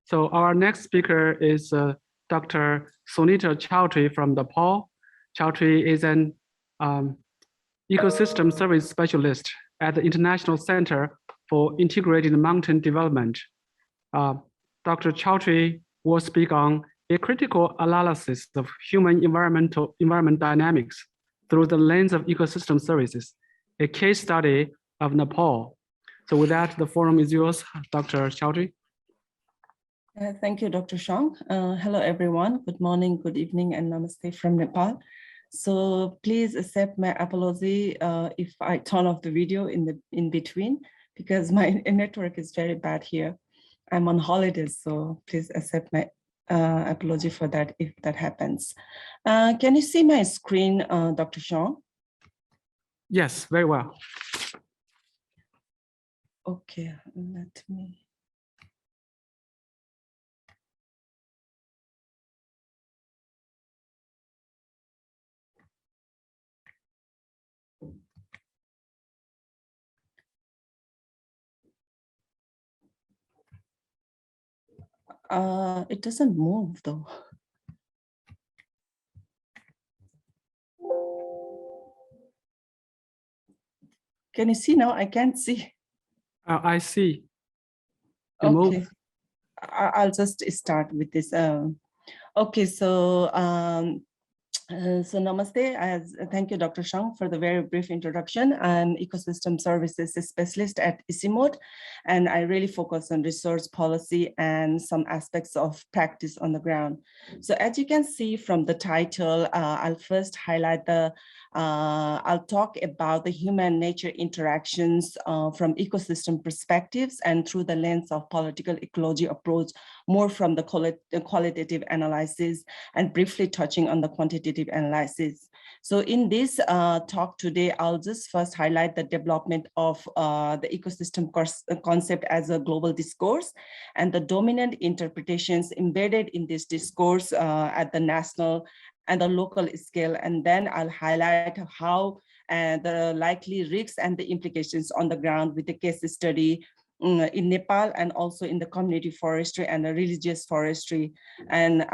So our next speaker is Dr. Sunita Chaudhary from Nepal. Chaudhary is an ecosystem service specialist at the International Center for Integrated Mountain Development. Dr. Chaudhary will speak on a critical analysis of human environment dynamics through the lens of ecosystem services, a case study of Nepal. So with that, the forum is yours, Dr. Chaudhary. Thank you, Dr. Shang. Hello, everyone. Good morning, good evening, and namaste from Nepal. So please accept my apology if I turn off the video in between, because my network is very bad here. I'm on holidays, so please accept my apology for that if that happens. Can you see my screen, Dr. Shang? Yes, very well. Okay, let me. It doesn't move though. Can you see now? I can't see. I see. Okay, I'll just start with this. Okay, so namaste. Thank you, Dr. Shang, for the very brief introduction. I'm ecosystem services specialist at ICIMOD, and I really focus on research policy and some aspects of practice on the ground. So as you can see from the title, I'll first highlight I'll talk about the human-nature interactions from ecosystem perspectives and through the lens of political ecology approach, more from the qualitative analysis and briefly touching on the quantitative analysis. So in this talk today, I'll just first highlight the development of the ecosystem concept as a global discourse and the dominant interpretations embedded in this discourse at the national and the local scale. And then I'll highlight how the likely risks and the implications on the ground with the case study in Nepal and also in the community forestry and the religious forestry. And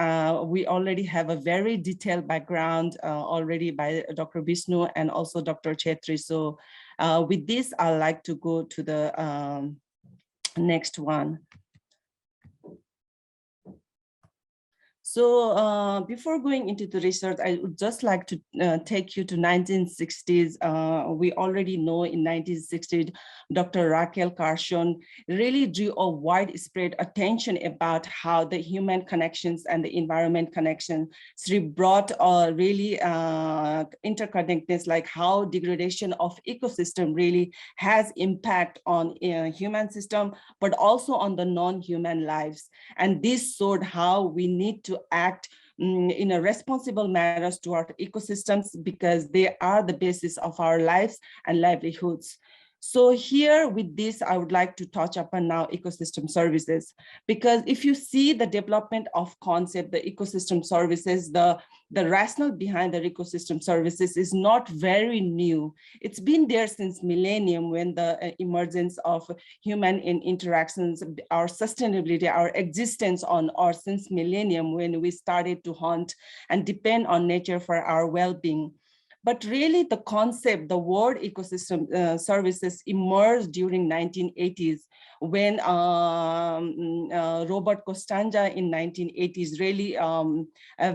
we already have a very detailed background already by Dr. Vishnu and also Dr. Chaudhary. So with this, I'd like to go to the next one. So before going into the research, I would just like to take you to 1960s. We already know in 1960s, Dr. Raquel Carson really drew a widespread attention about how the human connections and the environment connection. She brought really interconnectedness, like how degradation of ecosystem really has impact on human system, but also on the non-human lives. And this showed how we need to act in a responsible manner toward ecosystems because they are the basis of our lives and livelihoods. So here with this, I would like to touch upon now ecosystem services, because if you see the development of concept, the ecosystem services, the rationale behind the ecosystem services is not very new. It's been there since millennium when the emergence of human interactions, our sustainability, our existence on Earth since millennium when we started to hunt and depend on nature for our well-being. But really the concept, the word ecosystem services emerged during 1980s when Robert Costanza in 1980s really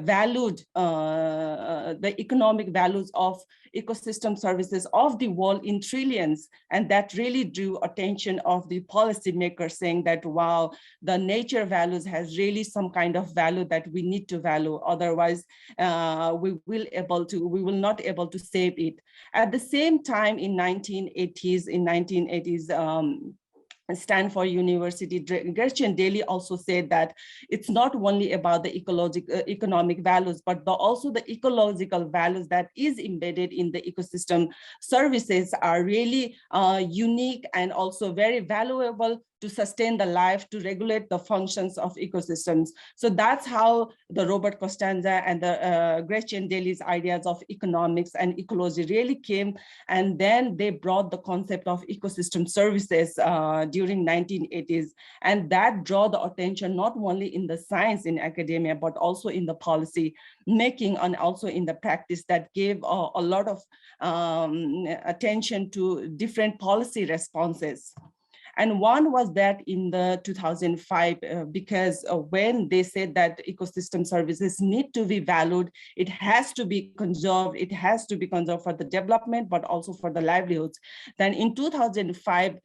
valued the economic values of ecosystem services of the world in trillions. And that really drew attention of the policymakers saying that, wow, the nature values has really some kind of value that we need to value. Otherwise, we will not able to save it. At the same time, in 1980s, Stanford University, Gretchen Daly also said that it's not only about the economic values, but also the ecological values that is embedded in the ecosystem services are really unique and also very valuable to sustain the life, to regulate the functions of ecosystems. So that's how the Robert Costanza and the Gretchen Daly's ideas of economics and ecology really came. And then they brought the concept of ecosystem services during 1980s. And that drew the attention not only in the science in academia, but also in the policy making and also in the practice that gave a lot of attention to different policy responses. And one was that in the 2005, because when they said that ecosystem services need to be valued, it has to be conserved, for the development, but also for the livelihoods. Then in 2005,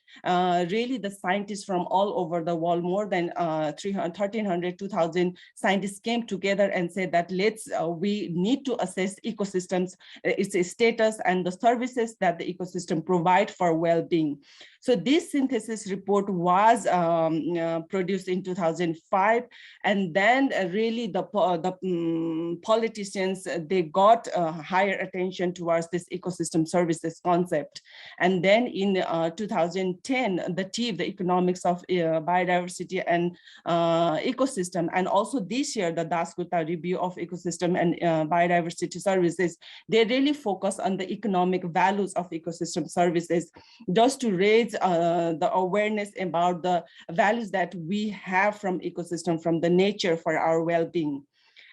really the scientists from all over the world, more than 1,300, 2,000 scientists came together and said that we need to assess ecosystems, its status and the services that the ecosystem provide for well-being. So this synthesis report was produced in 2005, and then really the politicians, they got higher attention towards this ecosystem services concept. And then in 2010, the TEEV, the Economics of Biodiversity and Ecosystem, and also this year, the Dasgupta Review of Ecosystem and Biodiversity Services, they really focus on the economic values of ecosystem services, just to raise the awareness about the values that we have from ecosystem, from the nature for our well-being.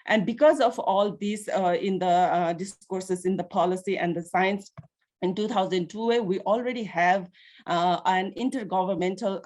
And because of all this in the discourses in the policy and the science, in 2002, we already have an intergovernmental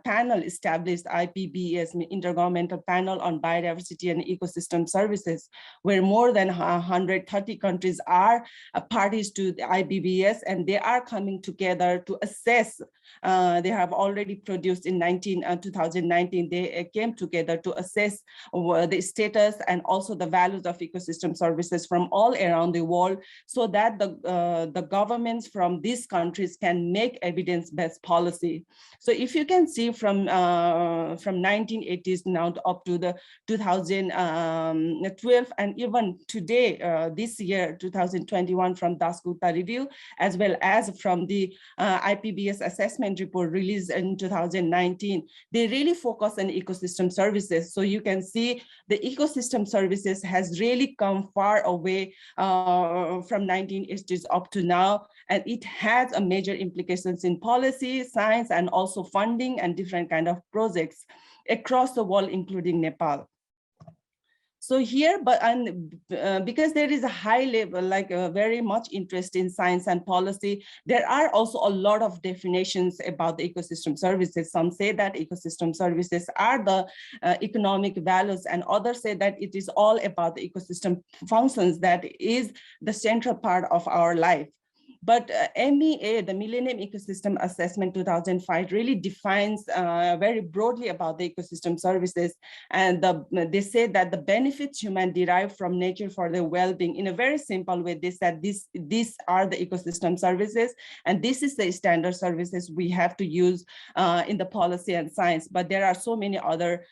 panel established, IPBES, Intergovernmental Panel on Biodiversity and Ecosystem Services, where more than 130 countries are parties to the IPBES, and they are coming together to assess. They have already produced in 2019, they came together to assess the status and also the values of ecosystem services from all around the world, so that the governments from these countries can make evidence-based policy. So if you can see from 1980s now up to the 2012, and even today, this year, 2021, from Dasgupta Review, as well as from the IPBES assessment report released in 2019, they really focus on ecosystem services. So you can see the ecosystem services has really come far away from 1980s up to now, and it has a major implications in policy, science, and also funding and different kind of projects across the world, including Nepal. So here, because there is a high level, very much interest in science and policy, there are also a lot of definitions about the ecosystem services. Some say that ecosystem services are the economic values, and others say that it is all about the ecosystem functions that is the central part of our life. But MEA, the Millennium Ecosystem Assessment 2005, really defines very broadly about the ecosystem services. And they say that the benefits humans derive from nature for their well-being, in a very simple way, they said these are the ecosystem services, and this is the standard services we have to use in the policy and science. But there are so many other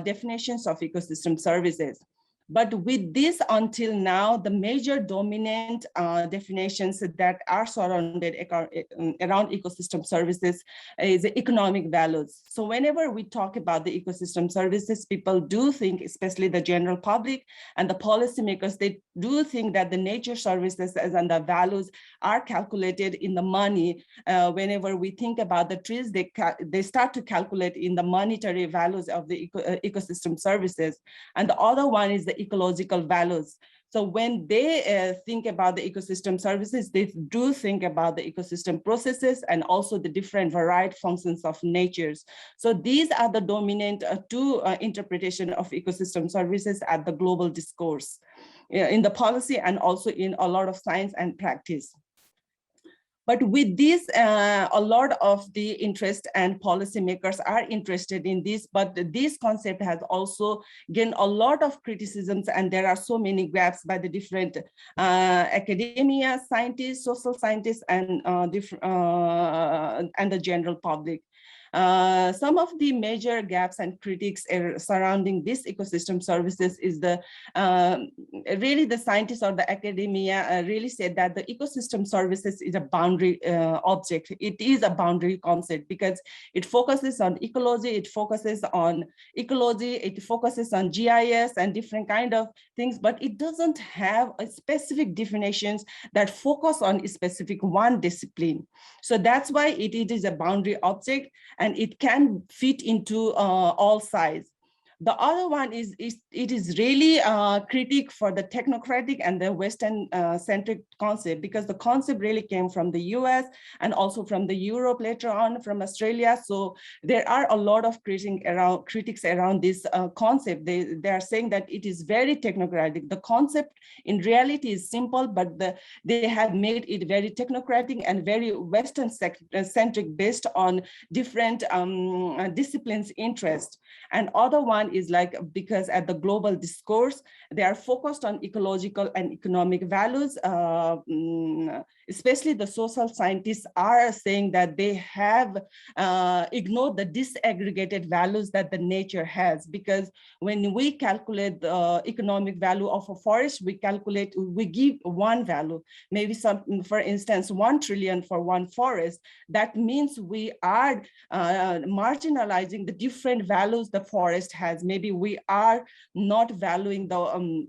definitions of ecosystem services. But with this, until now, the major dominant definitions that are surrounded around ecosystem services is economic values. So whenever we talk about the ecosystem services, people do think, especially the general public and the policymakers, they do think that the nature services and the values are calculated in the money. Whenever we think about the trees, they start to calculate in the monetary values of the ecosystem services. And the other one is the ecological values. So when they think about the ecosystem services, they do think about the ecosystem processes and also the different varied functions of natures. So these are the dominant two interpretation of ecosystem services at the global discourse in the policy and also in a lot of science and practice. But with this, a lot of the interest and policymakers are interested in this, but this concept has also gained a lot of criticisms, and there are so many gaps by the different academia, scientists, social scientists, and the general public. Some of the major gaps and critics surrounding this ecosystem services is really the scientists or the academia really said that the ecosystem services is a boundary object. It is a boundary concept because it focuses on ecology, it focuses on GIS and different kind of things, but it doesn't have a specific definitions that focus on a specific one discipline. So that's why it is a boundary object and it can fit into all sides. The other one is it is really critique for the technocratic and the Western centric concept, because the concept really came from the US and also from the Europe later on, from Australia. So there are a lot of critics around this concept. They are saying that it is very technocratic. The concept in reality is simple, but they have made it very technocratic and very Western centric based on different disciplines' interest. And other one is like, because at the global discourse, they are focused on ecological and economic values, especially the social scientists are saying that they have ignored the disaggregated values that the nature has, because when we calculate the economic value of a forest, we give one value, maybe for instance, 1 trillion for one forest. That means we are marginalizing the different values the forest has. Maybe we are not valuing the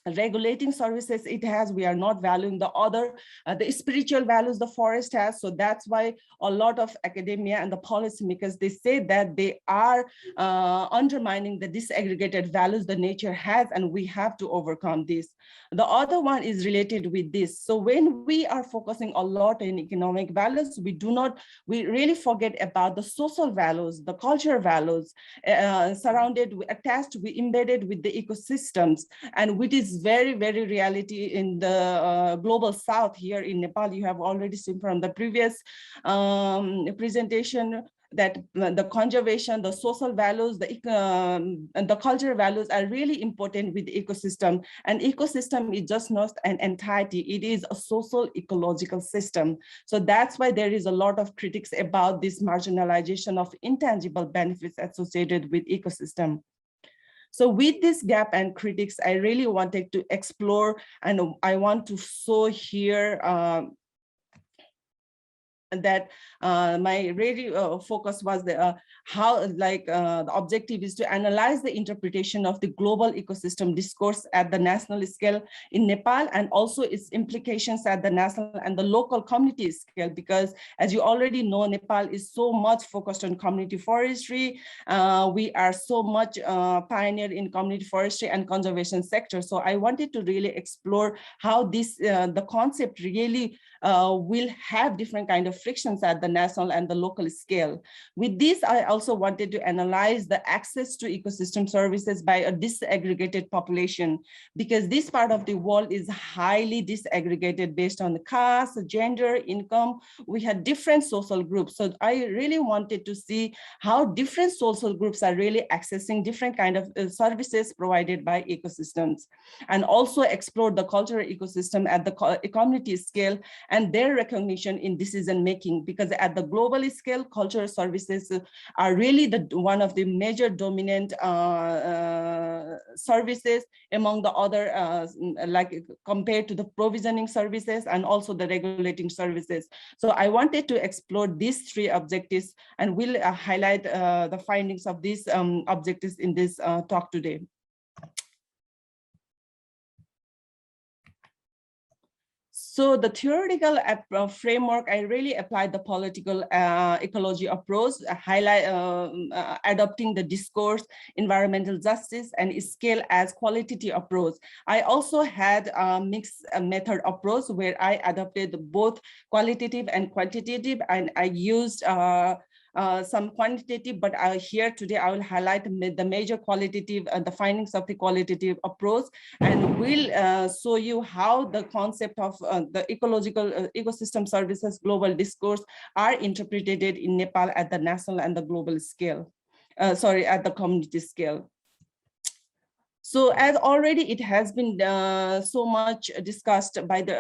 regulating services it has. We are not valuing the other, the spiritual values the forest has. So that's why a lot of academia and the policymakers, they say that they are undermining the disaggregated values the nature has, and we have to overcome this. The other one is related with this. So when we are focusing a lot in economic values, we really forget about the social values, the cultural values attached, embedded with the ecosystems, and which is very, very reality in the global south here in Nepal. You have already seen from the previous presentation that the conservation, the social values, and the cultural values are really important with the ecosystem. And ecosystem is just not an entity, it is a social ecological system. So that's why there is a lot of critics about this marginalization of intangible benefits associated with ecosystem. So with this gap and critics, I really wanted to explore, and I want to show here that my really focus was how the objective is to analyze the interpretation of the global ecosystem discourse at the national scale in Nepal, and also its implications at the national and the local community scale, because as you already know, Nepal is so much focused on community forestry. We are so much pioneer in community forestry and conservation sector. So I wanted to really explore how this the concept really will have different kind of frictions at the national and the local scale. With this, I also wanted to analyze the access to ecosystem services by a disaggregated population, because this part of the world is highly disaggregated based on the caste, gender, income. We had different social groups. So I really wanted to see how different social groups are really accessing different kind of services provided by ecosystems, and also explore the cultural ecosystem at the community scale and their recognition in decision making, because at the global scale, cultural services are really one of the major dominant services among the other, like compared to the provisioning services and also the regulating services. So I wanted to explore these three objectives, and we'll highlight the findings of these objectives in this talk today. So the theoretical framework, I really applied the political ecology approach, adopting the discourse, environmental justice, and scale as qualitative approach. I also had a mixed method approach where I adopted both qualitative and quantitative, and I used some quantitative, but here today I will highlight the major qualitative, the findings of the qualitative approach, and will show you how the concept of the ecological ecosystem services global discourse are interpreted in Nepal at the national and the global scale, at the community scale. So as already it has been so much discussed by the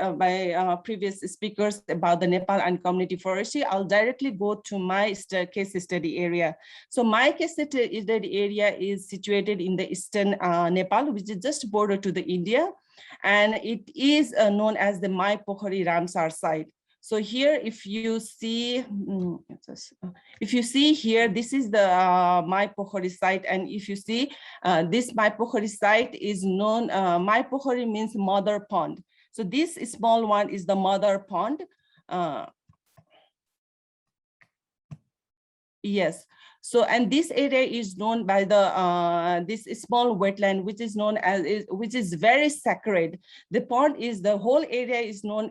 previous speakers about the Nepal and community forestry, I'll directly go to my case study area. So my case study area is situated in the eastern Nepal, which is just border to the India, and it is known as the Mai Pokhari Ramsar site. So here, if you see here, this is the Mai Pokhari site, and if you see this Mai Pokhari site is known. Mai Pokhari means mother pond. So this small one is the mother pond. Yes. So, and this area is known by the this small wetland, which is known as, which is very sacred. The pond is, the whole area is known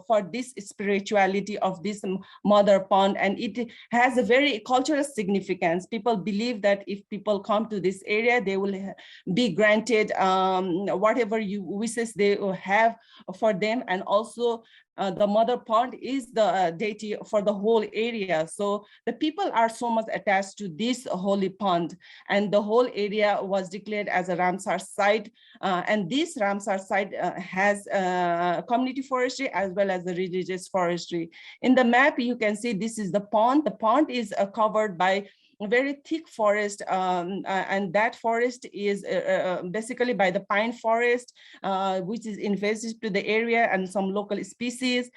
for this spirituality of this mother pond, and it has a very cultural significance. People believe that if people come to this area, they will be granted whatever wishes they have for them, and also the mother pond is the deity for the whole area. So the people are so much attached to this holy pond, and the whole area was declared as a Ramsar site. And this Ramsar site has community forestry as well as the religious forestry. In the map, you can see this is the pond. The pond is covered by a very thick forest, and that forest is basically by the pine forest, which is invasive to the area, and some local species,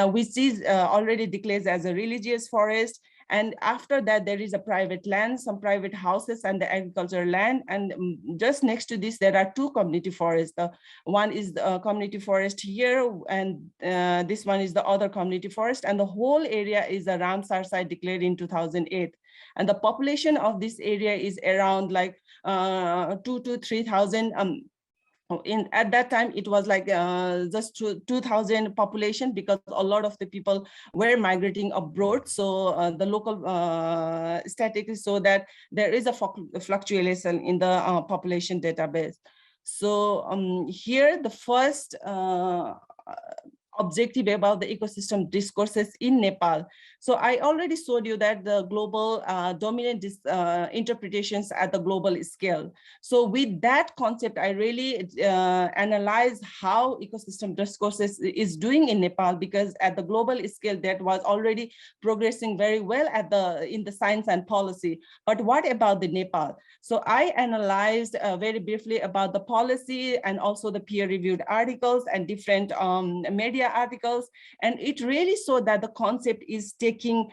which is already declared as a religious forest. And after that, there is a private land, some private houses, and the agricultural land. And just next to this, there are two community forests. One is the community forest here, and this one is the other community forest. And the whole area is a Ramsar site declared in 2008. And the population of this area is around like 2,000 to 3,000. At that time, it was like just 2,000 population, because a lot of the people were migrating abroad. So the local statistics show that there is a fluctuation in the population database. So here, the first objective about the ecosystem discourses in Nepal. So I already showed you that the global dominant interpretations at the global scale. So with that concept, I really analyze how ecosystem discourses is doing in Nepal, because at the global scale, that was already progressing very well at in the science and policy. But what about the Nepal? So I analyzed very briefly about the policy and also the peer-reviewed articles and different media articles, and it really showed that the concept is taking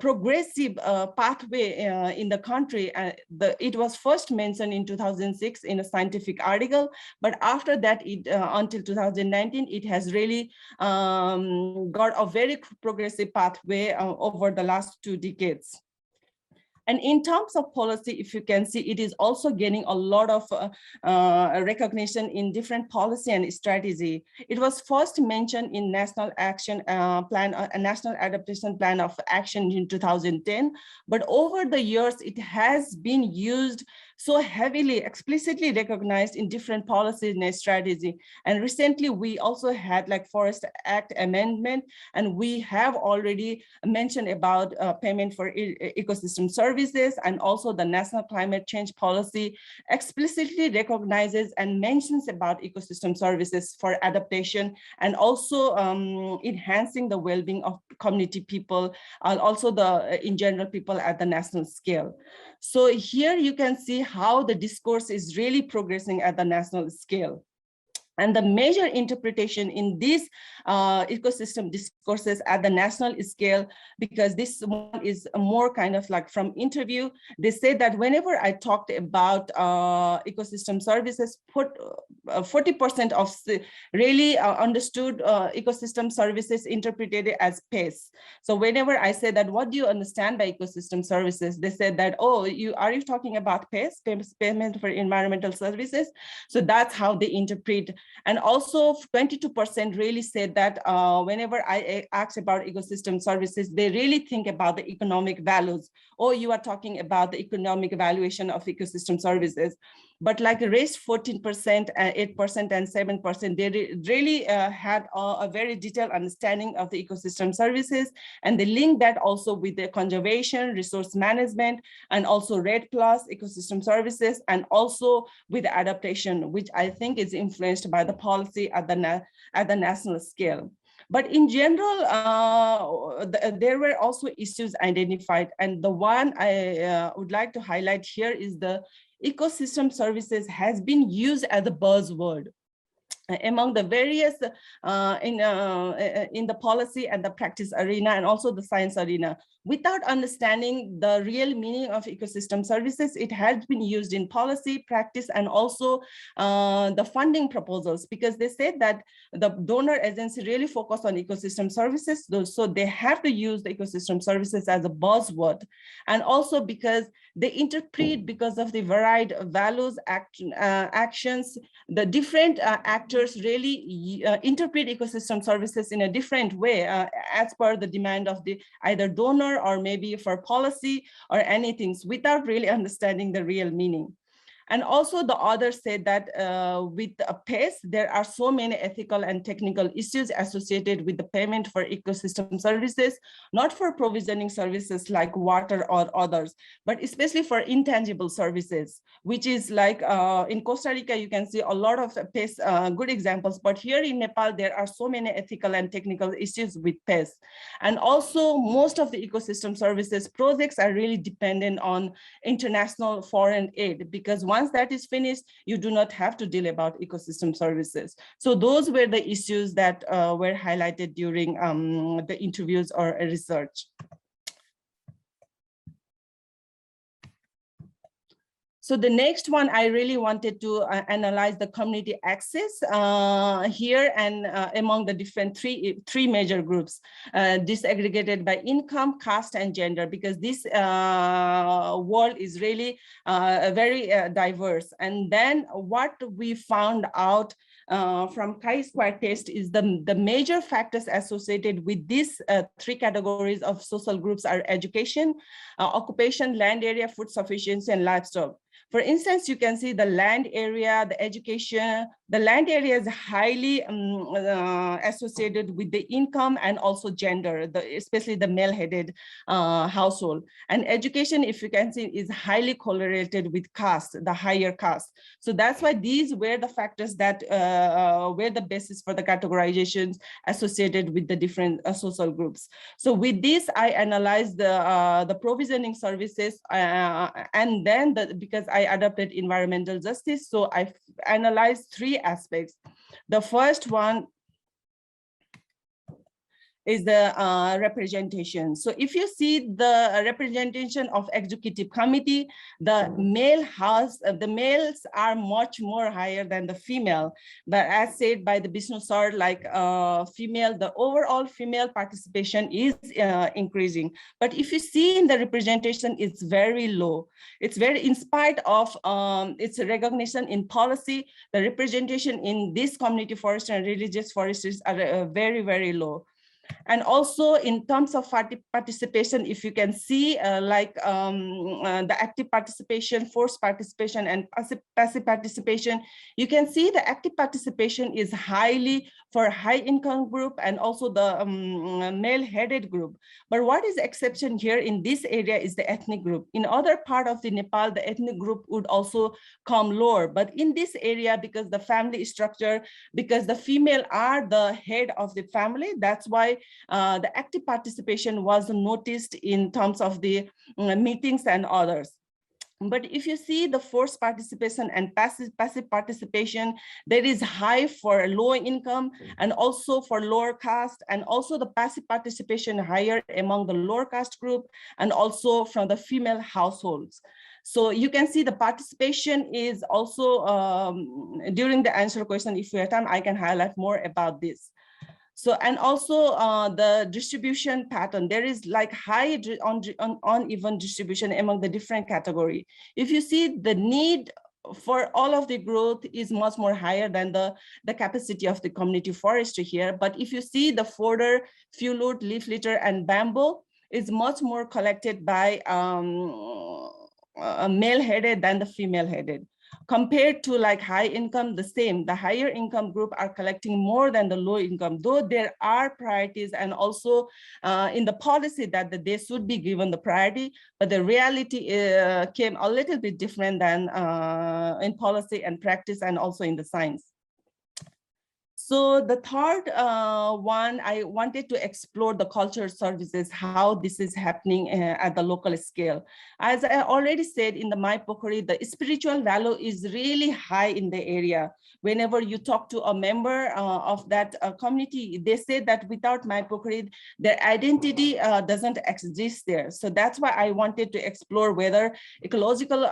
progressive pathway in the country. It was first mentioned in 2006 in a scientific article, but after that, until 2019, it has really got a very progressive pathway over the last 2 decades. And in terms of policy, if you can see, it is also gaining a lot of recognition in different policy and strategy. It was first mentioned in National Action Plan, a National Adaptation Plan of Action in 2010. But over the years, it has been used so heavily, explicitly recognized in different policies and strategy. And recently, we also had like Forest Act amendment, and we have already mentioned about payment for ecosystem services, and also the National Climate Change Policy explicitly recognizes and mentions about ecosystem services for adaptation, and also enhancing the well-being of community people, and also the in general people at the national scale. So here you can see how the discourse is really progressing at the national scale. And the major interpretation in these ecosystem discourses at the national scale, because this one is more kind of like from interview, they say that whenever I talked about ecosystem services, 40% of really understood ecosystem services interpreted it as PACE. So whenever I say that, what do you understand by ecosystem services? They said that, oh, are you talking about PACE, payment for environmental services? So that's how they interpret. And also 22% really said that whenever I ask about ecosystem services, they really think about the economic values. Or you are talking about the economic valuation of ecosystem services. but like raised 14%, 8% and 7%, they really had a very detailed understanding of the ecosystem services, and they link that also with the conservation, resource management, and also REDD+ ecosystem services, and also with adaptation, which I think is influenced by the policy at the national scale. But in general, there were also issues identified. And the one I would like to highlight here is the ecosystem services has been used as a buzzword among the various in the policy and the practice arena, and also the science arena. Without understanding the real meaning of ecosystem services, it has been used in policy, practice, and also the funding proposals, because they said that the donor agency really focus on ecosystem services, so they have to use the ecosystem services as a buzzword. And also because they interpret, because of the varied values, actions, the different actors really interpret ecosystem services in a different way as per the demand of the either donor or maybe for policy or anything, without really understanding the real meaning. And also the authors said that with PES, there are so many ethical and technical issues associated with the payment for ecosystem services, not for provisioning services like water or others, but especially for intangible services, which is like in Costa Rica, you can see a lot of PES good examples, but here in Nepal, there are so many ethical and technical issues with PES. And also most of the ecosystem services projects are really dependent on international foreign aid, because once that is finished, you do not have to deal about ecosystem services. So those were the issues that were highlighted during the interviews or research. So the next one, I really wanted to analyze the community access here, and among the different three major groups, disaggregated by income, caste, and gender, because this world is really very diverse. And then what we found out from chi-square test is the major factors associated with these three categories of social groups are education, occupation, land area, food sufficiency, and livestock. For instance, you can see the land area, the education, the land area is highly associated with the income and also gender, especially the male-headed household. And education, if you can see, is highly correlated with caste, the higher caste. So that's why these were the factors that were the basis for the categorizations associated with the different social groups. So with this, I analyzed the provisioning services, and then because I adopted environmental justice, so I analyzed three aspects. The first one is the representation. So if you see the representation of executive committee, the males are much more higher than the female. But as said by the business sir, like the overall female participation is increasing. But if you see in the representation, it's very low. It's very, in spite of its recognition in policy, the representation in this community forestry and religious forestries are very, very low. And also in terms of participation, if you can see the active participation, forced participation, and passive participation, you can see the active participation is highly for high income group and also the male-headed group. But what is the exception here in this area is the ethnic group. In other part of the Nepal, the ethnic group would also come lower. But in this area, because the family structure, because the female are the head of the family, that's why the active participation was noticed in terms of the meetings and others. But if you see the forced participation and passive participation, there is high for low income and also for lower caste, and also the passive participation higher among the lower caste group and also from the female households. So you can see the participation is also during the answer question, if we have time, I can highlight more about this. So, and also the distribution pattern, there is like high uneven distribution among the different category. If you see the need for all of the growth is much more higher than the capacity of the community forestry here. But if you see the fodder, fuel wood, leaf litter, and bamboo is much more collected by male-headed than the female-headed. Compared to like high income, the same, the higher income group are collecting more than the low income, though there are priorities and also in the policy that they should be given the priority, but the reality came a little bit different than in policy and practice and also in the science. So the third one, I wanted to explore the cultural services, how this is happening at the local scale. As I already said in the My Pokhari, the spiritual value is really high in the area. Whenever you talk to a member of that community, they say that without My Pokhari, their identity doesn't exist there. So that's why I wanted to explore whether ecological,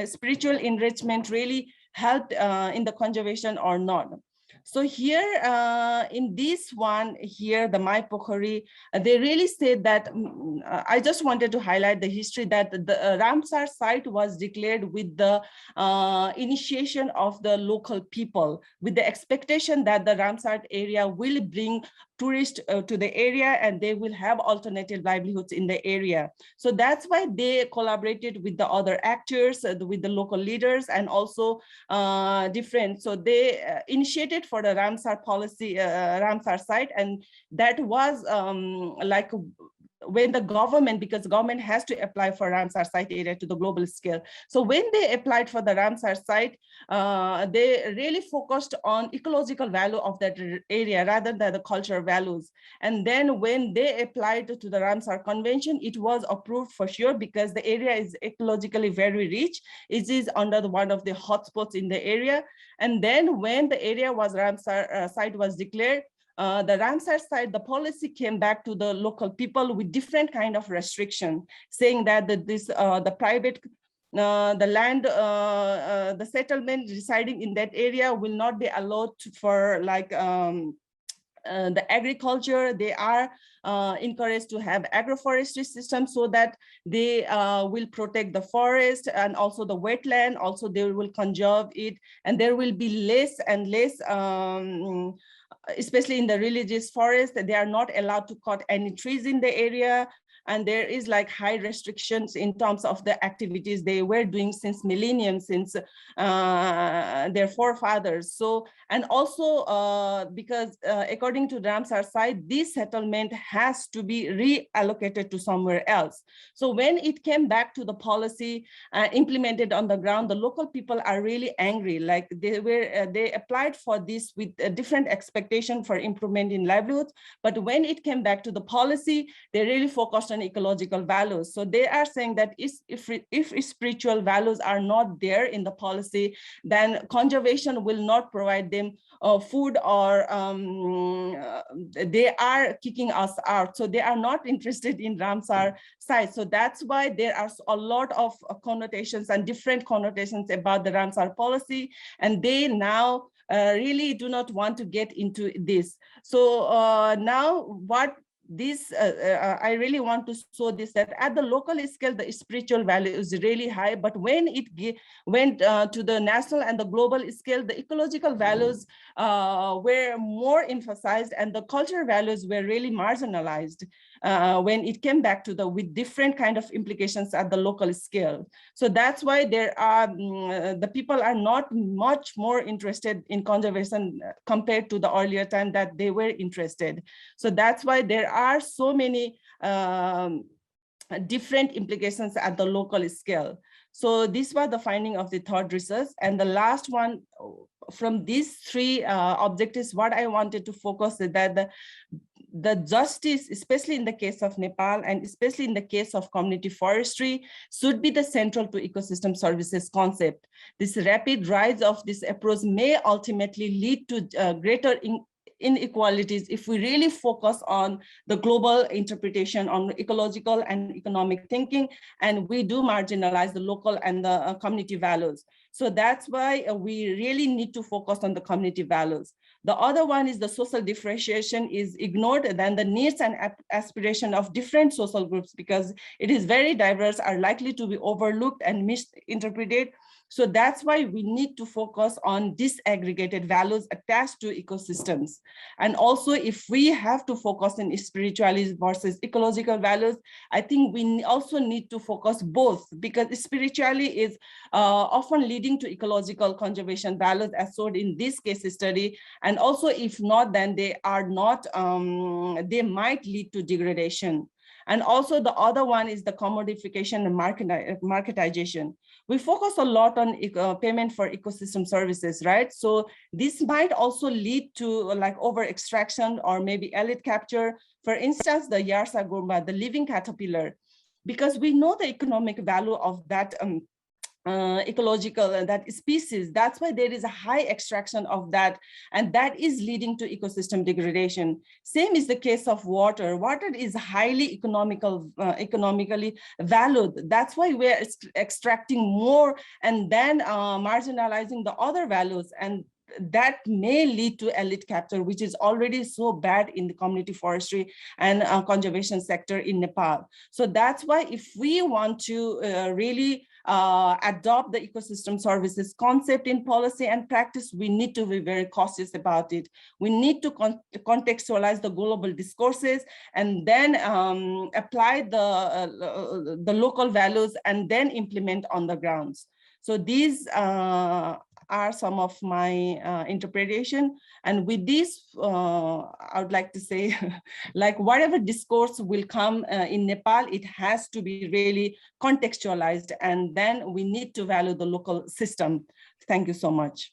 spiritual enrichment really helped in the conservation or not. So here in this one here, the My Pokhari, they really said that, I just wanted to highlight the history that the Ramsar site was declared with the initiation of the local people, with the expectation that the Ramsar area will bring tourists to the area and they will have alternative livelihoods in the area. So that's why they collaborated with the other actors, with the local leaders and also different. So they initiated for the Ramsar policy, Ramsar site, and that was like when the government, because government has to apply for Ramsar site area to the global scale. So when they applied for the Ramsar site, they really focused on ecological value of that area rather than the cultural values. And then when they applied to the Ramsar convention, it was approved for sure because the area is ecologically very rich. It is under one of the hotspots in the area. And then when the area was Ramsar site was declared, the Ramsar site, the policy came back to the local people with different kind of restriction, saying that the private, the land, the settlement residing in that area will not be allowed for like the agriculture. They are encouraged to have agroforestry system so that they will protect the forest and also the wetland. Also, they will conserve it, and there will be less and less especially in the religious forest, they are not allowed to cut any trees in the area. And there is like high restrictions in terms of the activities they were doing since millennium, since their forefathers. So, and also because according to Ramsar site, this settlement has to be reallocated to somewhere else. So when it came back to the policy implemented on the ground, the local people are really angry. Like they applied for this with a different expectation for improvement in livelihoods. But when it came back to the policy, they really focused on ecological values. So they are saying that if spiritual values are not there in the policy, then conservation will not provide them food, or they are kicking us out. So they are not interested in Ramsar site. So that's why there are a lot of connotations and different connotations about the Ramsar policy, and they now really do not want to get into this. So now what this I really want to show this, that at the local scale the spiritual value is really high, but when it went to the national and the global scale, the ecological values were more emphasized and the cultural values were really marginalized when it came back to with different kind of implications at the local scale. So that's why there are the people are not much more interested in conservation compared to the earlier time that they were interested. So that's why there are so many different implications at the local scale. So this was the finding of the third research. And the last one from these three objectives, what I wanted to focus is that the justice, especially in the case of Nepal and especially in the case of community forestry, should be the central to ecosystem services concept. This rapid rise of this approach may ultimately lead to greater inequalities if we really focus on the global interpretation on ecological and economic thinking, and we do marginalize the local and the community values. So that's why we really need to focus on the community values. The other one is the social differentiation is ignored, then the needs and aspiration of different social groups, because it is very diverse, are likely to be overlooked and misinterpreted. So that's why we need to focus on disaggregated values attached to ecosystems. And also, if we have to focus on spirituality versus ecological values, I think we also need to focus both, because spirituality is often leading to ecological conservation values as shown in this case study. And also, if not, then they are not, they might lead to degradation. And also the other one is the commodification and marketization. We focus a lot on payment for ecosystem services, right? So this might also lead to like over extraction or maybe elite capture. For instance, the Yarsa Gurma, the living caterpillar, because we know the economic value of that ecological that species. That's why there is a high extraction of that, and that is leading to ecosystem degradation. Same is the case of water. Water is highly economically valued. That's why we're extracting more and then marginalizing the other values, and that may lead to elite capture, which is already so bad in the community forestry and conservation sector in Nepal. So that's why if we want to really adopt the ecosystem services concept in policy and practice, we need to be very cautious about it. We need to contextualize the global discourses and then apply the local values and then implement on the grounds. So these are some of my interpretation. And with this, I would like to say, like whatever discourse will come in Nepal, it has to be really contextualized, and then we need to value the local system. Thank you so much.